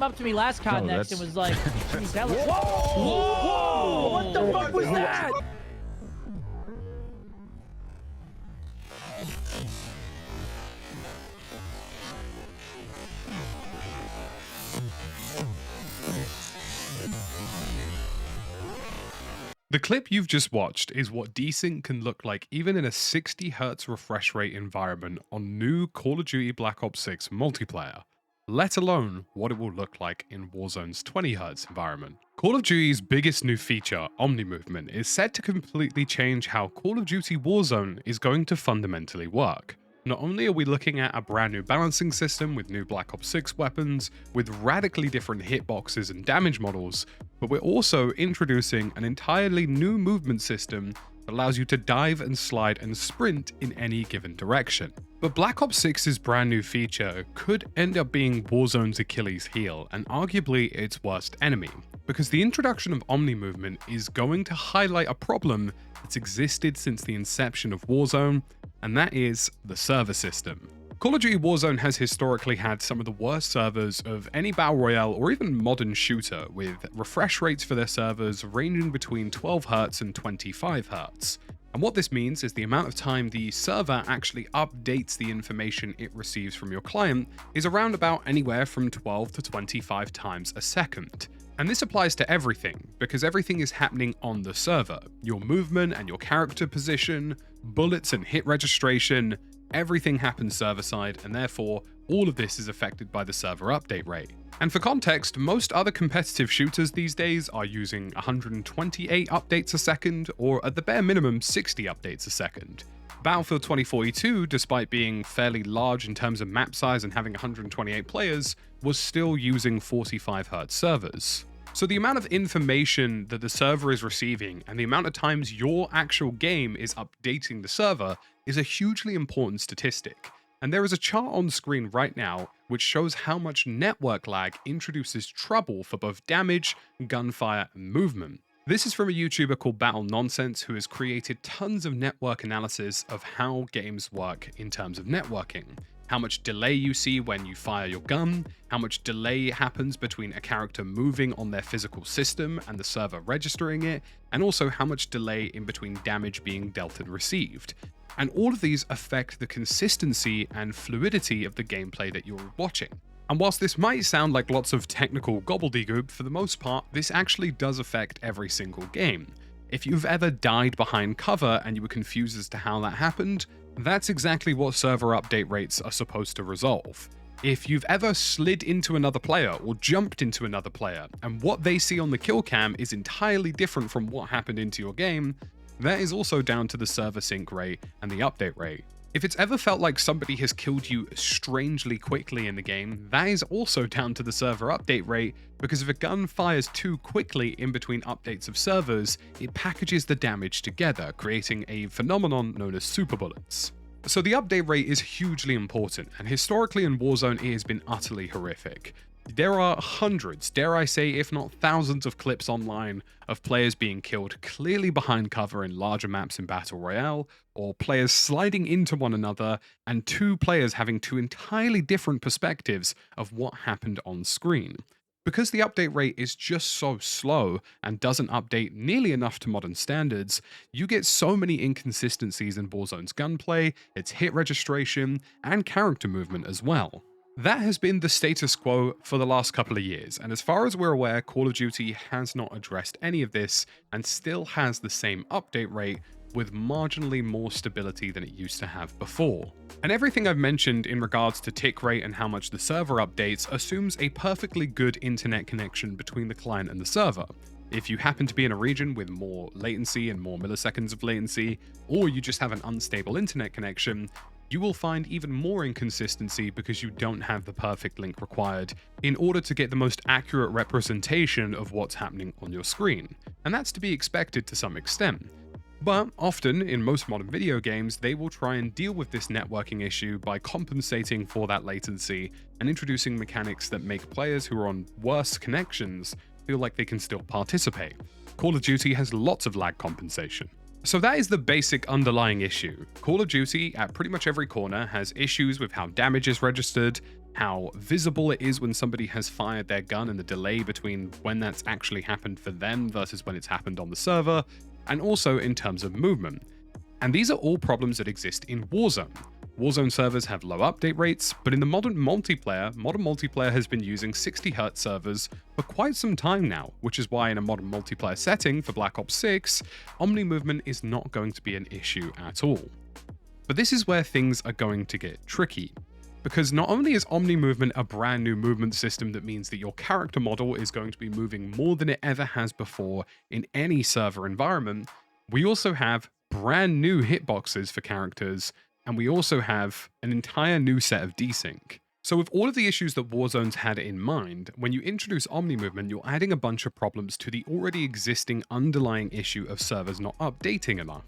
up to me last COD No, next and that's- was like, "Geez, that looks- Whoa! What the fuck was that? The clip you've just watched is what desync can look like even in a 60Hz refresh rate environment on new Call of Duty Black Ops 6 multiplayer, let alone what it will look like in Warzone's 20Hz environment. Call of Duty's biggest new feature, omnimovement, is set to completely change how Call of Duty Warzone is going to fundamentally work. Not only are we looking at a brand new balancing system with new Black Ops 6 weapons, with radically different hitboxes and damage models, but we're also introducing an entirely new movement system that allows you to dive and slide and sprint in any given direction. But Black Ops 6's brand new feature could end up being Warzone's Achilles heel and arguably its worst enemy, because the introduction of omnimovement is going to highlight a problem that's existed since the inception of Warzone, and that is the server system. Call of Duty Warzone has historically had some of the worst servers of any battle royale or even modern shooter, with refresh rates for their servers ranging between 12Hz and 25Hz. And what this means is the amount of time the server actually updates the information it receives from your client is around about anywhere from 12 to 25 times a second. And this applies to everything, because everything is happening on the server. Your movement and your character position, bullets and hit registration, everything happens server-side, and therefore all of this is affected by the server update rate. And for context, most other competitive shooters these days are using 128 updates a second, or at the bare minimum 60 updates a second. Battlefield 2042, despite being fairly large in terms of map size and having 128 players, was still using 45Hz servers. So the amount of information that the server is receiving and the amount of times your actual game is updating the server is a hugely important statistic. And there is a chart on screen right now which shows how much network lag introduces trouble for both damage, gunfire, and movement. This is from a YouTuber called Battle Nonsense, who has created tons of network analysis of how games work in terms of networking. How much delay you see when you fire your gun, how much delay happens between a character moving on their physical system and the server registering it, and also how much delay in between damage being dealt and received. And all of these affect the consistency and fluidity of the gameplay that you're watching. And whilst this might sound like lots of technical gobbledygook, for the most part, this actually does affect every single game. If you've ever died behind cover and you were confused as to how that happened, that's exactly what server update rates are supposed to resolve. If you've ever slid into another player or jumped into another player, and what they see on the kill cam is entirely different from what happened into your game, that is also down to the server sync rate and the update rate. If it's ever felt like somebody has killed you strangely quickly in the game, that is also down to the server update rate, because if a gun fires too quickly in between updates of servers, it packages the damage together, creating a phenomenon known as super bullets. So the update rate is hugely important, and historically in Warzone it has been utterly horrific. There are hundreds, dare I say, if not thousands of clips online of players being killed clearly behind cover in larger maps in Battle Royale, or players sliding into one another, and two players having two entirely different perspectives of what happened on screen. Because the update rate is just so slow and doesn't update nearly enough to modern standards, you get so many inconsistencies in Warzone's gunplay, its hit registration, and character movement as well. That has been the status quo for the last couple of years, and as far as we're aware, Call of Duty has not addressed any of this and still has the same update rate with marginally more stability than it used to have before. And everything I've mentioned in regards to tick rate and how much the server updates assumes a perfectly good internet connection between the client and the server. If you happen to be in a region with more latency and more milliseconds of latency, or you just have an unstable internet connection, you will find even more inconsistency because you don't have the perfect link required in order to get the most accurate representation of what's happening on your screen. And that's to be expected to some extent. But often, in most modern video games, they will try and deal with this networking issue by compensating for that latency and introducing mechanics that make players who are on worse connections feel like they can still participate. Call of Duty has lots of lag compensation. So that is the basic underlying issue. Call of Duty, at pretty much every corner, has issues with how damage is registered, how visible it is when somebody has fired their gun and the delay between when that's actually happened for them versus when it's happened on the server, and also in terms of movement. And these are all problems that exist in Warzone. Warzone servers have low update rates, but in the modern multiplayer has been using 60Hz servers for quite some time now, which is why in a modern multiplayer setting for Black Ops 6, omnimovement is not going to be an issue at all. But this is where things are going to get tricky, because not only is omnimovement a brand new movement system that means that your character model is going to be moving more than it ever has before in any server environment, we also have brand new hitboxes for characters, and we also have an entire new set of desync. So with all of the issues that Warzone's had in mind, when you introduce omnimovement, you're adding a bunch of problems to the already existing underlying issue of servers not updating enough.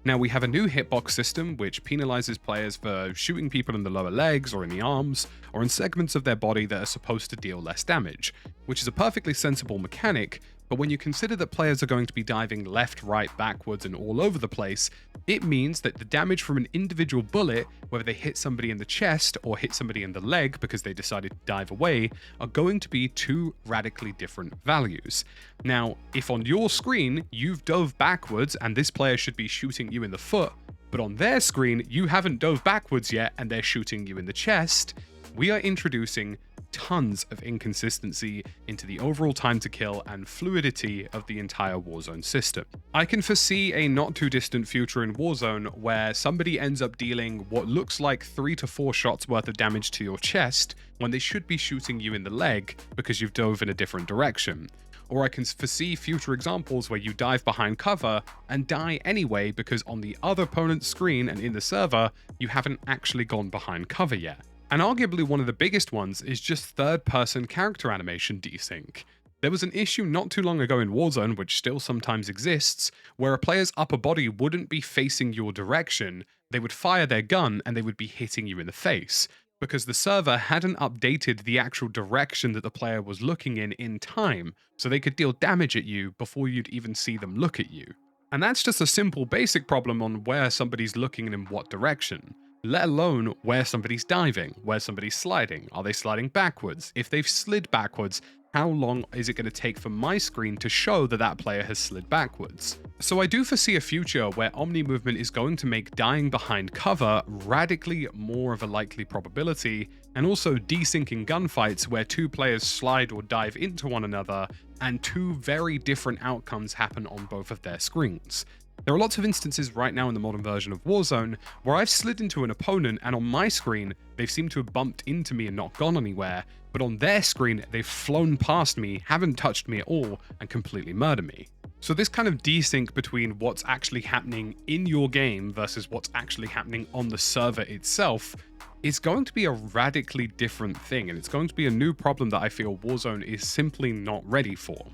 Now we have a new hitbox system which penalizes players for shooting people in the lower legs or in the arms or in segments of their body that are supposed to deal less damage, which is a perfectly sensible mechanic, but when you consider that players are going to be diving left, right, backwards, and all over the place, it means that the damage from an individual bullet, whether they hit somebody in the chest or hit somebody in the leg because they decided to dive away, are going to be two radically different values. Now, if on your screen you've dove backwards and this player should be shooting you in the foot, but on their screen you haven't dove backwards yet and they're shooting you in the chest, we are introducing tons of inconsistency into the overall time to kill and fluidity of the entire Warzone system. I can foresee a not too distant future in Warzone where somebody ends up dealing what looks like 3 to 4 shots worth of damage to your chest when they should be shooting you in the leg because you've dove in a different direction. Or I can foresee future examples where you dive behind cover and die anyway because on the other opponent's screen and in the server, you haven't actually gone behind cover yet. And arguably one of the biggest ones is just third-person character animation desync. There was an issue not too long ago in Warzone, which still sometimes exists, where a player's upper body wouldn't be facing your direction, they would fire their gun and they would be hitting you in the face, because the server hadn't updated the actual direction that the player was looking in time, so they could deal damage at you before you'd even see them look at you. And that's just a simple basic problem on where somebody's looking and in what direction. Let alone where somebody's diving, where somebody's sliding. Are they sliding backwards? If they've slid backwards, how long is it going to take for my screen to show that that player has slid backwards? So I do foresee a future where omnimovement is going to make dying behind cover radically more of a likely probability, and also desyncing gunfights where two players slide or dive into one another, and two very different outcomes happen on both of their screens. There are lots of instances right now in the modern version of Warzone where I've slid into an opponent and on my screen they've seemed to have bumped into me and not gone anywhere, but on their screen they've flown past me, haven't touched me at all, and completely murdered me. So this kind of desync between what's actually happening in your game versus what's actually happening on the server itself is going to be a radically different thing, and it's going to be a new problem that I feel Warzone is simply not ready for.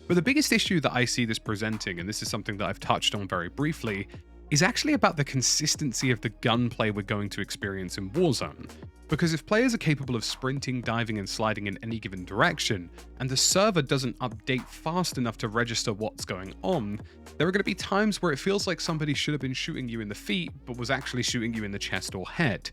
But the biggest issue that I see this presenting, and this is something that I've touched on very briefly, is actually about the consistency of the gunplay we're going to experience in Warzone. Because if players are capable of sprinting, diving, and sliding in any given direction, and the server doesn't update fast enough to register what's going on, there are going to be times where it feels like somebody should have been shooting you in the feet, but was actually shooting you in the chest or head.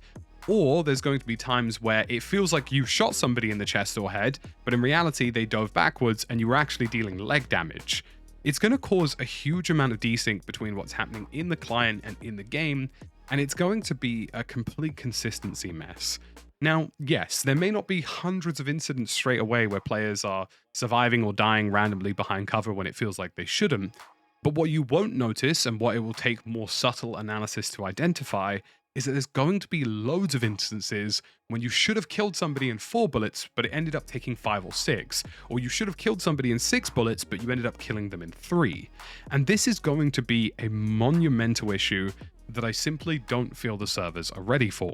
Or there's going to be times where it feels like you shot somebody in the chest or head, but in reality they dove backwards and you were actually dealing leg damage. It's going to cause a huge amount of desync between what's happening in the client and in the game, and it's going to be a complete consistency mess. Now, yes, there may not be hundreds of incidents straight away where players are surviving or dying randomly behind cover when it feels like they shouldn't, but what you won't notice and what it will take more subtle analysis to identify is that there's going to be loads of instances when you should have killed somebody in 4 bullets, but it ended up taking 5 or 6, or you should have killed somebody in 6 bullets, but you ended up killing them in 3. And this is going to be a monumental issue that I simply don't feel the servers are ready for.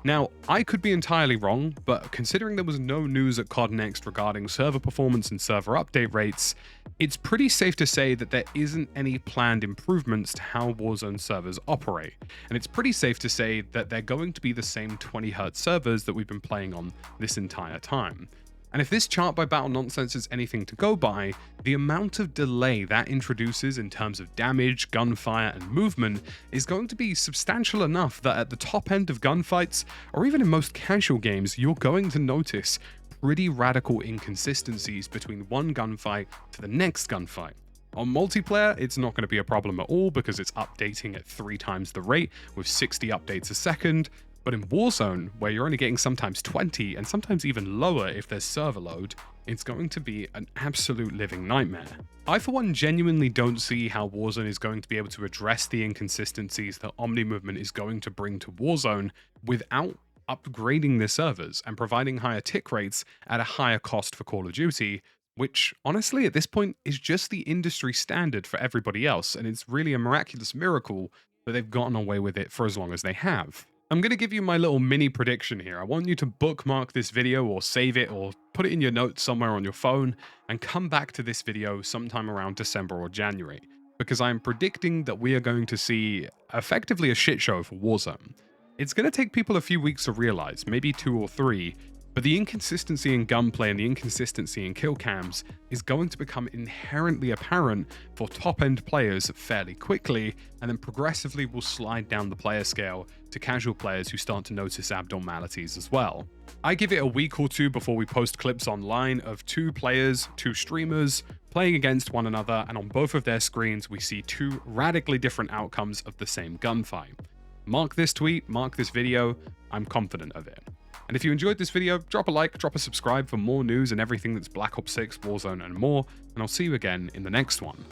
Now, I could be entirely wrong, but considering there was no news at COD Next regarding server performance and server update rates, it's pretty safe to say that there isn't any planned improvements to how Warzone servers operate, and it's pretty safe to say that they're going to be the same 20Hz servers that we've been playing on this entire time. And if this chart by battle nonsense is anything to go by, the amount of delay that introduces in terms of damage, gunfire, and movement is going to be substantial enough that at the top end of gunfights, or even in most casual games, you're going to notice pretty radical inconsistencies between one gunfight to the next gunfight. On multiplayer, it's not going to be a problem at all because it's updating at 3 times the rate with 60 updates a second. But in Warzone, where you're only getting sometimes 20 and sometimes even lower if there's server load, it's going to be an absolute living nightmare. I for one genuinely don't see how Warzone is going to be able to address the inconsistencies that omnimovement is going to bring to Warzone without upgrading the servers and providing higher tick rates at a higher cost for Call of Duty, which honestly at this point is just the industry standard for everybody else, and it's really a miraculous miracle that they've gotten away with it for as long as they have. I'm going to give you my little mini prediction here. I want you to bookmark this video or save it or put it in your notes somewhere on your phone and come back to this video sometime around December or January, because I'm predicting that we are going to see effectively a shit show for Warzone. It's going to take people a few weeks to realize, maybe 2 or 3, but the inconsistency in gunplay and the inconsistency in kill cams is going to become inherently apparent for top-end players fairly quickly, and then progressively will slide down the player scale to casual players who start to notice abnormalities as well. I give it a week or 2 before we post clips online of 2 players, 2 streamers, playing against one another, and on both of their screens we see 2 radically different outcomes of the same gunfight. Mark this tweet, mark this video, I'm confident of it. And if you enjoyed this video, drop a like, drop a subscribe for more news and everything that's Black Ops 6, Warzone, and more, and I'll see you again in the next one.